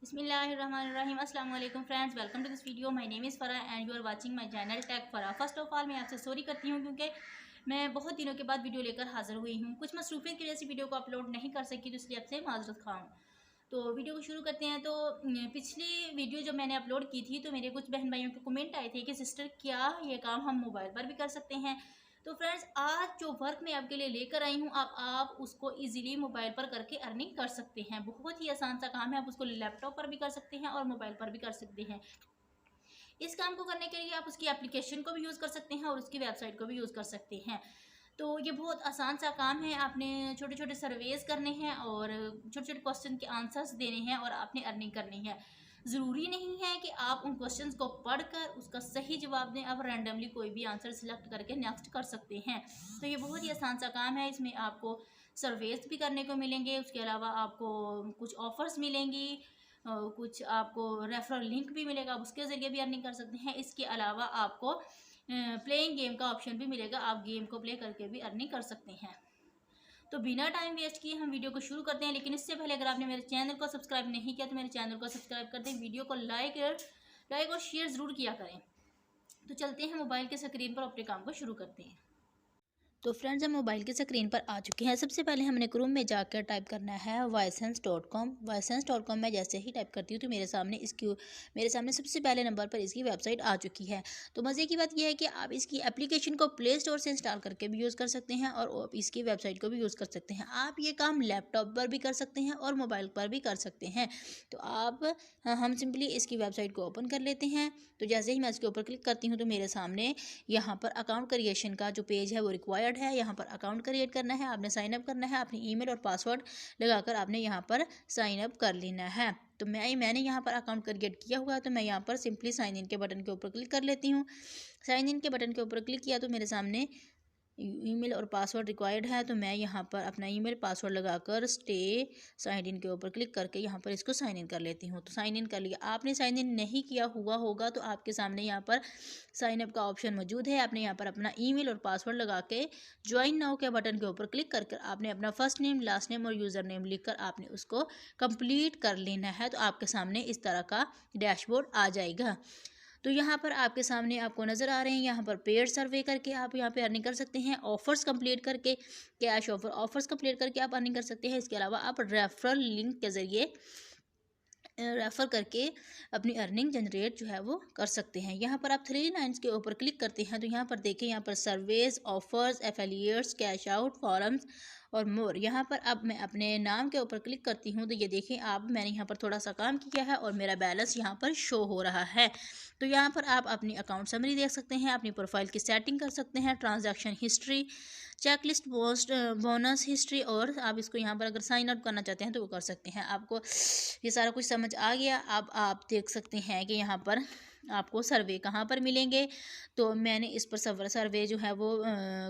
बिस्मिल्लाहिर्रहमानिर्रहीम। अस्सलाम वालेकुम friends, welcome to this video. My name is Farah and you are watching my channel tech Farah. First of all मैं आपसे sorry करती हूँ क्योंकि मैं बहुत दिनों के बाद वीडियो लेकर हाजिर हुई हूँ। कुछ मसरूफियत की वजह से वीडियो को अपलोड नहीं कर सकी, तो इसलिए आपसे माजरत खा हूँ। तो वीडियो को शुरू करते हैं। तो पिछली वीडियो जब मैंने अपलोड की थी तो मेरे कुछ बहन भाइयों के कमेंट आए थे कि सिस्टर क्या ये काम हम मोबाइल पर भी कर सकते हैं। तो फ्रेंड्स, आज जो वर्क मैं आपके लिए लेकर आई हूँ, आप उसको इजीली मोबाइल पर करके अर्निंग कर सकते हैं। बहुत ही आसान सा काम है, आप उसको लैपटॉप पर भी कर सकते हैं और मोबाइल पर भी कर सकते हैं। इस काम को करने के लिए आप उसकी एप्लीकेशन को भी यूज़ कर सकते हैं और उसकी वेबसाइट को भी यूज़ कर सकते हैं। तो ये बहुत आसान सा काम है। आपने छोटे छोटे सर्वेज करने हैं और छोटे छोटे क्वेश्चन के आंसर्स देने हैं और आपने अर्निंग करनी है। ज़रूरी नहीं है कि आप उन क्वेश्चंस को पढ़कर उसका सही जवाब दें। आप रैंडमली कोई भी आंसर सिलेक्ट करके नेक्स्ट कर सकते हैं। तो ये बहुत ही आसान सा काम है। इसमें आपको सर्वेज भी करने को मिलेंगे, उसके अलावा आपको कुछ ऑफर्स मिलेंगी, कुछ आपको रेफरल लिंक भी मिलेगा, आप उसके ज़रिए भी अर्निंग कर सकते हैं। इसके अलावा आपको प्लेइंग गेम का ऑप्शन भी मिलेगा, आप गेम को प्ले करके भी अर्निंग कर सकते हैं। तो बिना टाइम वेस्ट किए हम वीडियो को शुरू करते हैं। लेकिन इससे पहले अगर आपने मेरे चैनल को सब्सक्राइब नहीं किया तो मेरे चैनल को सब्सक्राइब कर दें, वीडियो को लाइक और शेयर ज़रूर किया करें। तो चलते हैं मोबाइल के स्क्रीन पर अपने काम को शुरू करते हैं। तो फ्रेंड्स, हम मोबाइल की स्क्रीन पर आ चुके हैं। सबसे पहले हमने क्रोम में जाकर टाइप करना है वायसेंस.com। वायसेंस.com में जैसे ही टाइप करती हूँ तो मेरे सामने सबसे पहले नंबर पर इसकी वेबसाइट आ चुकी है। तो मज़े की बात यह है कि आप इसकी एप्लीकेशन को प्ले स्टोर से इंस्टॉल करके भी यूज़ कर सकते हैं और इसकी वेबसाइट को भी यूज़ कर सकते हैं। आप ये काम लैपटॉप पर भी कर सकते हैं और मोबाइल पर भी कर सकते हैं। तो हम सिंपली इसकी वेबसाइट को ओपन कर लेते हैं। तो जैसे ही मैं इसके ऊपर क्लिक करती हूँ तो मेरे सामने यहाँ पर अकाउंट क्रिएशन का जो पेज है वो रिक्वायर्ड है। यहाँ पर अकाउंट क्रिएट करना है, आपने साइन अप करना है, अपनी ईमेल और पासवर्ड लगाकर आपने यहाँ पर साइन अप कर लेना है। तो मैंने यहाँ पर अकाउंट क्रिएट किया हुआ है, तो मैं यहाँ पर सिंपली साइन इन के बटन के ऊपर क्लिक कर लेती हूँ। साइन इन के बटन के ऊपर क्लिक किया तो मेरे सामने ईमेल और पासवर्ड रिक्वायर्ड है। तो मैं यहाँ पर अपना ईमेल पासवर्ड लगाकर स्टे साइन इन के ऊपर क्लिक करके यहाँ पर इसको साइन इन कर लेती हूँ। तो साइन इन कर लिया। आपने साइन इन नहीं किया हुआ होगा तो आपके सामने यहाँ पर साइन अप का ऑप्शन मौजूद है। आपने यहाँ पर अपना ईमेल और पासवर्ड लगा के ज्वाइन नाउ के बटन के ऊपर क्लिक करके आपने अपना फर्स्ट नेम, लास्ट नेम और यूज़र नेम लिखकर आपने उसको कंप्लीट कर लेना है। तो आपके सामने इस तरह का डैशबोर्ड आ जाएगा। तो यहाँ पर आपके सामने आपको नज़र आ रहे हैं, यहाँ पर पेड सर्वे करके आप यहाँ पे अर्निंग कर सकते हैं। ऑफर्स कंप्लीट करके कैश ऑफर्स कंप्लीट करके आप अर्निंग कर सकते हैं। इसके अलावा आप रेफरल लिंक के ज़रिए रेफ़र करके अपनी अर्निंग जनरेट जो है वो कर सकते हैं। यहाँ पर आप 3 लाइन्स के ऊपर क्लिक करते हैं तो यहाँ पर देखें, यहाँ पर surveys, offers, affiliates, cash out, forums और मोर। यहाँ पर अब मैं अपने नाम के ऊपर क्लिक करती हूँ तो ये देखें, अब मैंने यहाँ पर थोड़ा सा काम किया है और मेरा बैलेंस यहाँ पर शो हो रहा है। तो यहाँ पर आप अपनी अकाउंट समरी देख सकते हैं, अपनी प्रोफाइल की सेटिंग कर सकते हैं, transaction history, checklist, bonus history, और आप इसको यहाँ पर अगर साइन अप करना चाहते हैं तो वो कर सकते हैं। आपको ये सारा कुछ समझ आ गया। अब आप देख सकते हैं कि यहाँ पर आपको सर्वे कहाँ पर मिलेंगे। तो मैंने इस पर सर्वे जो है वो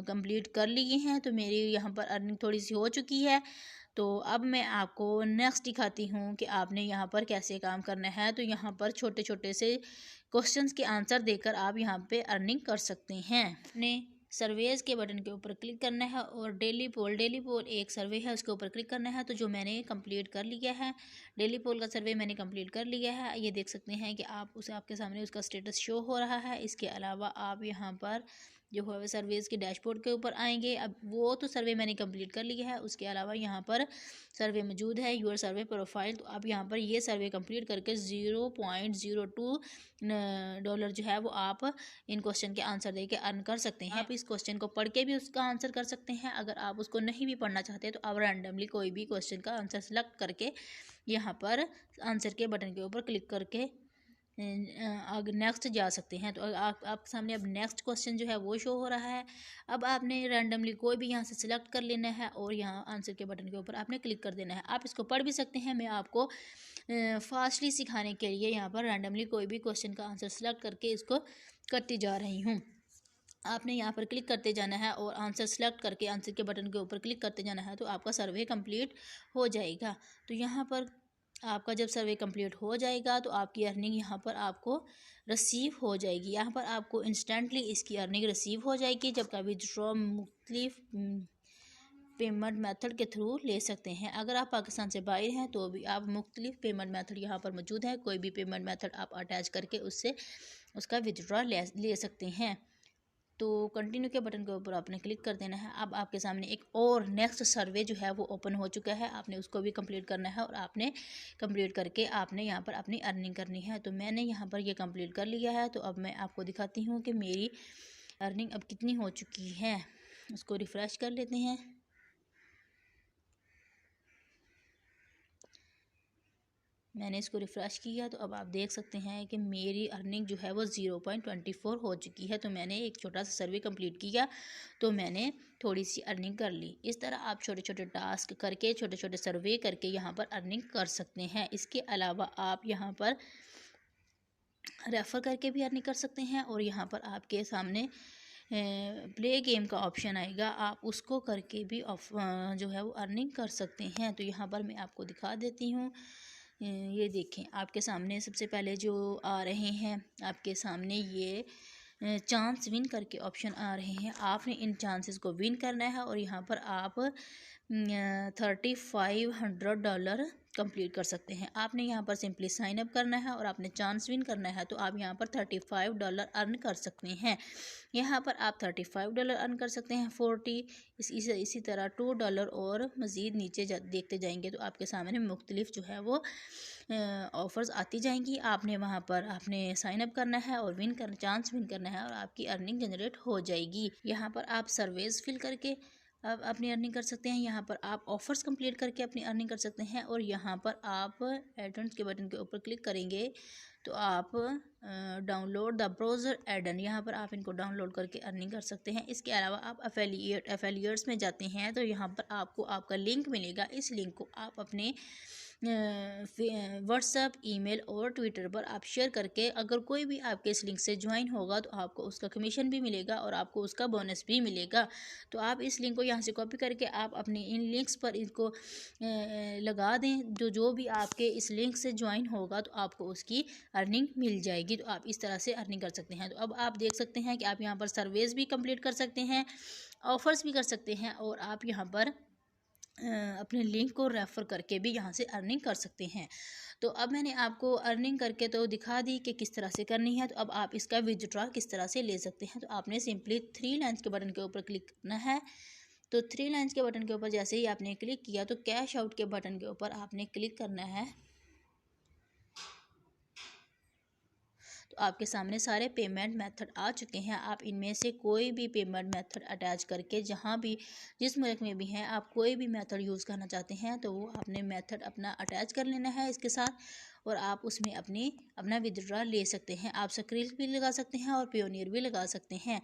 कंप्लीट कर लिए हैं। तो मेरी यहाँ पर अर्निंग थोड़ी सी हो चुकी है। तो अब मैं आपको नेक्स्ट दिखाती हूँ कि आपने यहाँ पर कैसे काम करना है। तो यहाँ पर छोटे छोटे से क्वेश्चंस के आंसर देकर आप यहाँ पे अर्निंग कर सकते हैं। अपने सर्वेज के बटन के ऊपर क्लिक करना है और डेली पोल एक सर्वे है, उसके ऊपर क्लिक करना है। तो जो मैंने कंप्लीट कर लिया है, डेली पोल का सर्वे मैंने कंप्लीट कर लिया है। ये देख सकते हैं कि आपके सामने उसका स्टेटस शो हो रहा है। इसके अलावा आप यहाँ पर जो है सर्वेज के डैशबोर्ड के ऊपर आएंगे। अब वो तो सर्वे मैंने कंप्लीट कर लिया है, उसके अलावा यहाँ पर सर्वे मौजूद है, यूर सर्वे प्रोफाइल। तो आप यहाँ पर ये सर्वे कंप्लीट करके $0.02 जो है वो आप इन क्वेश्चन के आंसर दे के अर्न कर सकते हैं। आप इस क्वेश्चन को पढ़ के भी उसका आंसर कर सकते हैं। अगर आप उसको नहीं भी पढ़ना चाहते तो आप रैंडमली कोई भी क्वेश्चन का आंसर सेलेक्ट करके यहाँ पर आंसर के बटन के ऊपर क्लिक करके आगे नेक्स्ट जा सकते हैं। तो आपके सामने अब नेक्स्ट क्वेश्चन जो है वो शो हो रहा है। अब आपने रैंडमली कोई भी यहाँ से सिलेक्ट कर लेना है और यहाँ आंसर के बटन के ऊपर आपने क्लिक कर देना है। आप इसको पढ़ भी सकते हैं। मैं आपको फास्टली सिखाने के लिए यहाँ पर रैंडमली कोई भी क्वेश्चन का आंसर सेलेक्ट करके इसको करती जा रही हूँ। आपने यहाँ पर क्लिक करते जाना है और आंसर सेलेक्ट करके आंसर के बटन के ऊपर क्लिक करते जाना है। तो आपका सर्वे कंप्लीट हो जाएगा। तो यहाँ पर आपका जब सर्वे कंप्लीट हो जाएगा तो आपकी अर्निंग यहाँ पर आपको रिसीव हो जाएगी। यहाँ पर आपको इंस्टेंटली इसकी अर्निंग रिसीव हो जाएगी। जब का विड्रॉ मुख्तलिफ पेमेंट मेथड के थ्रू ले सकते हैं। अगर आप पाकिस्तान से बाहर हैं तो भी आप मुख्तलिफ पेमेंट मेथड यहाँ पर मौजूद है, कोई भी पेमेंट मेथड आप अटैच करके उससे उसका विड्रॉ ले सकते हैं। तो कंटिन्यू के बटन के ऊपर आपने क्लिक कर देना है। अब आपके सामने एक और नेक्स्ट सर्वे जो है वो ओपन हो चुका है, आपने उसको भी कंप्लीट करना है और आपने कंप्लीट करके आपने यहाँ पर अपनी अर्निंग करनी है। तो मैंने यहाँ पर ये कंप्लीट कर लिया है। तो अब मैं आपको दिखाती हूँ कि मेरी अर्निंग अब कितनी हो चुकी है। उसको रिफ़्रेश कर लेते हैं। मैंने इसको रिफ़्रेश किया तो अब आप देख सकते हैं कि मेरी अर्निंग जो है वो 0.24 हो चुकी है। तो मैंने एक छोटा सा सर्वे कंप्लीट किया तो मैंने थोड़ी सी अर्निंग कर ली। इस तरह आप छोटे छोटे टास्क करके, छोटे छोटे सर्वे करके यहाँ पर अर्निंग कर सकते हैं। इसके अलावा आप यहाँ पर रेफ़र करके भी अर्निंग कर सकते हैं और यहाँ पर आपके सामने प्ले गेम का ऑप्शन आएगा, आप उसको करके भी जो है वो अर्निंग कर सकते हैं। तो यहाँ पर मैं आपको दिखा देती हूँ। ये देखें, आपके सामने सबसे पहले जो आ रहे हैं, आपके सामने ये चांस विन करके ऑप्शन आ रहे हैं। आपने इन चांसेस को विन करना है और यहाँ पर आप $3500 कंप्लीट कर सकते हैं। आपने यहाँ पर सिंपली साइन अप करना है और आपने चांस विन करना है। तो आप यहाँ पर $35 अर्न कर सकते हैं। यहाँ पर आप $35 अर्न कर सकते हैं, 40 इसी तरह $2 और मज़ीद नीचे देखते जाएंगे तो आपके सामने मुख्तलिफ जो है वो ऑफ़र्स आती जाएंगी। आपने वहाँ पर आपने साइन अप करना है और चांस विन करना है और आपकी अर्निंग जनरेट हो जाएगी। यहाँ पर आप सर्वेज फिल करके आप अपनी अर्निंग कर सकते हैं। यहाँ पर आप ऑफ़र्स कंप्लीट करके अपनी अर्निंग कर सकते हैं और यहाँ पर आप एडन्स के बटन के ऊपर क्लिक करेंगे तो आप डाउनलोड द ब्राउज़र एडन, यहाँ पर आप इनको डाउनलोड करके अर्निंग कर सकते हैं। इसके अलावा आप एफिलिएट्स में जाते हैं तो यहाँ पर आपको आपका लिंक मिलेगा। इस लिंक को आप अपने व्हाट्सएप, ईमेल और ट्विटर पर आप शेयर करके अगर कोई भी आपके इस लिंक से ज्वाइन होगा तो आपको उसका कमीशन भी मिलेगा और आपको उसका बोनस भी मिलेगा। तो आप इस लिंक को यहाँ से कॉपी करके आप अपने इन लिंक्स पर इसको लगा दें। जो भी आपके इस लिंक से ज्वाइन होगा तो आपको उसकी अर्निंग मिल जाएगी। तो आप इस तरह से अर्निंग कर सकते हैं। तो अब आप देख सकते हैं कि आप यहाँ पर सर्वेज भी कंप्लीट कर सकते हैं, ऑफ़र्स भी कर सकते हैं और आप यहाँ पर अपने लिंक को रेफ़र करके भी यहाँ से अर्निंग कर सकते हैं। तो अब मैंने आपको अर्निंग करके तो दिखा दी कि किस तरह से करनी है। तो अब आप इसका विड्रॉ किस तरह से ले सकते हैं। तो आपने सिंपली 3 लाइन्स के बटन के ऊपर क्लिक करना है। तो 3 लाइन्स के बटन के ऊपर जैसे ही आपने क्लिक किया तो कैश आउट के बटन के ऊपर आपने क्लिक करना है। तो आपके सामने सारे पेमेंट मेथड आ चुके हैं। आप इनमें से कोई भी पेमेंट मेथड अटैच करके जहाँ भी जिस मुल्क में भी हैं आप कोई भी मेथड यूज़ करना चाहते हैं तो वो आपने मेथड अपना अटैच कर लेना है इसके साथ और आप उसमें अपना विड्रॉ ले सकते हैं। आप सक्रिल भी लगा सकते हैं और पियोनियर भी लगा सकते हैं।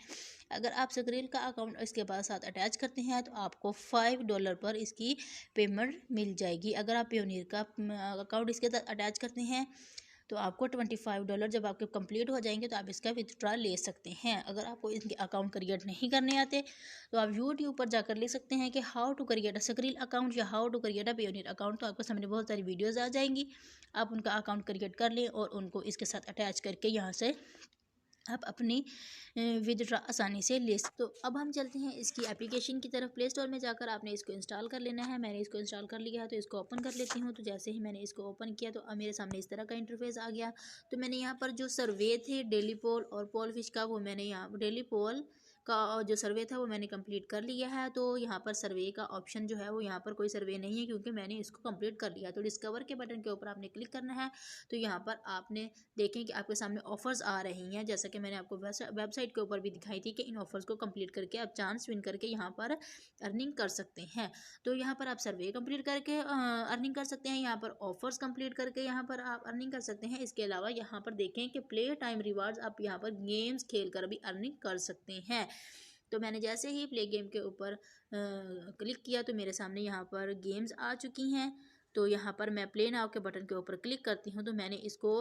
अगर आप सक्रिल का अकाउंट इसके साथ अटैच करते हैं तो आपको $5 पर इसकी पेमेंट मिल जाएगी। अगर आप पियोनियर का अकाउंट इसके साथ अटैच करते हैं तो आपको $25 जब आपके कंप्लीट हो जाएंगे तो आप इसका विड्रॉ ले सकते हैं। अगर आपको इनके अकाउंट क्रिएट नहीं करने आते तो आप यूट्यूब पर जाकर ले सकते हैं कि how to create a squirrel account या how to create a pioneer account. तो आपको सामने बहुत सारी वीडियोज़ आ जाएंगी, आप उनका अकाउंट क्रिएट कर लें और उनको इसके साथ अटैच करके यहाँ से आप अपनी विड्रॉ आसानी से ले सकते। तो अब हम चलते हैं इसकी एप्लीकेशन की तरफ। प्ले स्टोर में जाकर आपने इसको इंस्टॉल कर लेना है। मैंने इसको इंस्टॉल कर लिया है तो इसको ओपन कर लेती हूँ। तो जैसे ही मैंने इसको ओपन किया तो अब मेरे सामने इस तरह का इंटरफेस आ गया। तो मैंने यहाँ पर जो सर्वे थे डेली पोल और पोल फिश का, वो मैंने यहाँ डेली पोल का जो सर्वे था वो मैंने कंप्लीट कर लिया है। तो यहाँ पर सर्वे का ऑप्शन जो है वो यहाँ पर कोई सर्वे नहीं है क्योंकि मैंने इसको कंप्लीट कर लिया। तो डिस्कवर के बटन के ऊपर आपने क्लिक करना है। तो यहाँ पर आपने देखें कि आपके सामने ऑफर्स आ रही हैं, जैसा कि मैंने आपको वेबसाइट के ऊपर भी दिखाई थी कि इन ऑफर्स को कंप्लीट करके आप चांस विन करके यहाँ पर अर्निंग कर सकते हैं। तो यहाँ पर आप सर्वे कंप्लीट करके अर्निंग कर सकते हैं, यहाँ पर ऑफर्स कंप्लीट करके यहाँ पर आप अर्निंग कर सकते हैं। इसके अलावा यहाँ पर देखें कि प्ले टाइम रिवार्ड्स, आप यहाँ पर गेम्स खेल कर भी अर्निंग कर सकते हैं। तो मैंने जैसे ही प्ले गेम के ऊपर क्लिक किया तो मेरे सामने यहाँ पर गेम्स आ चुकी हैं। तो यहाँ पर मैं प्ले नाउ के बटन के ऊपर क्लिक करती हूँ। तो मैंने इसको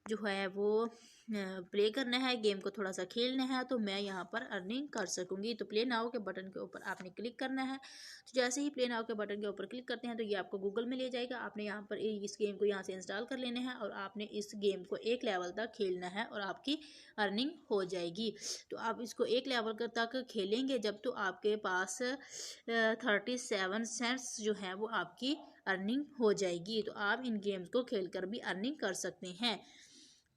जो है वो प्ले करना है, गेम को थोड़ा सा खेलना है, तो मैं यहाँ पर अर्निंग कर सकूँगी। तो प्ले नाउ के बटन के ऊपर आपने क्लिक करना है। तो जैसे ही प्ले नाउ के बटन के ऊपर क्लिक करते हैं तो ये आपको गूगल में ले जाएगा। आपने यहाँ पर इस गेम को यहाँ से इंस्टॉल कर लेना है और आपने इस गेम को एक लेवल तक खेलना है और आपकी अर्निंग हो जाएगी। तो आप इसको एक लेवल तक खेलेंगे जब तो आपके पास 37 सेंट्स जो है वो आपकी अर्निंग हो जाएगी। तो आप इन गेम्स को खेल कर भी अर्निंग कर सकते हैं।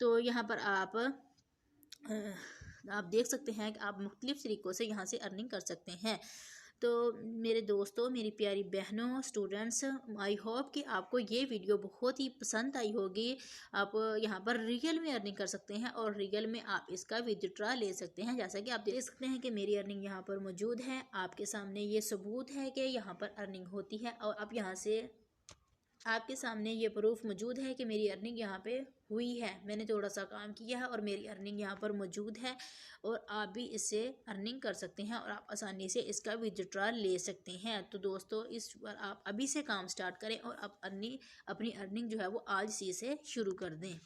तो यहाँ पर आप देख सकते हैं कि आप मुख्तलिफ़ तरीक़ों से यहाँ से अर्निंग कर सकते हैं। तो मेरे दोस्तों, मेरी प्यारी बहनों, स्टूडेंट्स, आई होप कि आपको ये वीडियो बहुत ही पसंद आई होगी। आप यहाँ पर रियल में अर्निंग कर सकते हैं और रियल में आप इसका विथड्रॉ ले सकते हैं। जैसा कि आप देख सकते हैं कि मेरी अर्निंग यहाँ पर मौजूद है। आपके सामने ये सबूत है कि यहाँ पर अर्निंग होती है और आप यहाँ से आपके सामने ये प्रूफ मौजूद है कि मेरी अर्निंग यहाँ पे हुई है। मैंने थोड़ा सा काम किया है और मेरी अर्निंग यहाँ पर मौजूद है और आप भी इससे अर्निंग कर सकते हैं और आप आसानी से इसका विथड्रॉ ले सकते हैं। तो दोस्तों, इस पर आप अभी से काम स्टार्ट करें और आप अपनी अर्निंग जो है वो आज से शुरू कर दें।